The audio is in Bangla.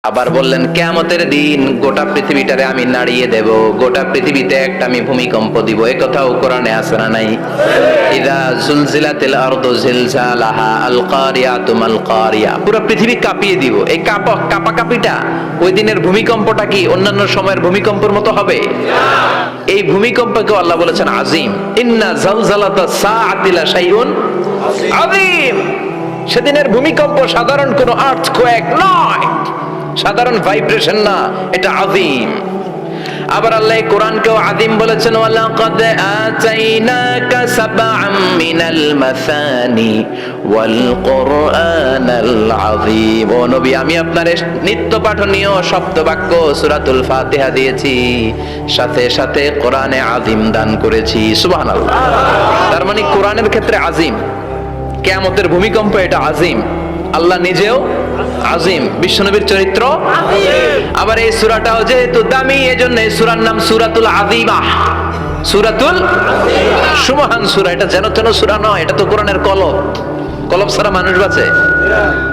আবার বললেন কিয়ামতের দিন গোটা পৃথিবীটারে আমি নাড়িয়ে দেব, গোটা পৃথিবীতে একটা আমি ভূমিকম্প দিব। এই কথাও কোরআনে আছে না নাই? ইযা জুলজিলাতিল আরদু জিলজালাহা আল কারিয়াতু মাল কারিয়া, পুরো পৃথিবী কাঁপিয়ে দিব। এই কাঁপাকাঁপিটা ওই দিনের ভূমিকম্পটা কি অন্যান্য সময়ের ভূমিকম্পের মতো হবে? এই ভূমিকম্পকে আল্লাহ বলেছেন আজিম। ইন্না জালজালাতাস সাআতি লা শাইউন আযীম। সেদিনের ভূমিকম্প সাধারণ কোনো আর্থকোয়েক নয়, সাধারণ ভাইব্রেশন না, এটা আযীম। আবার আল্লাহ কোরআনকেও আযীম বলেছেন, ওয়ালাকাদ আতাইনাকা সাবআম মিনাল মাসানি ওয়াল কুরআনাল আযীম। ও নবী, আমি আপনার নিত্য পাঠনীয় শব্দবাক্য সূরাতুল ফাতিহা দিয়েছি, সাথে সাথে কোরআনে আযীম দান করেছি। সুবহানাল্লাহ। তার মানে কোরআনের ক্ষেত্রে আযীম, কিয়ামতের ভূমিকম্প এটা আযীম, আল্লাহ নিজেও আযীম, বিশ্বনবীর চরিত্র আযীম। আবার এই সূরাটাও যেহেতু দামি, এজন্য এই সূরার নাম সূরাতুল আযীমাহ, সূরাতুল সুমহান সূরা। এটা যেন তেন সূরা নয়, এটা তো কোরআনের কলব। কলব ছাড়া মানুষ বাঁচে?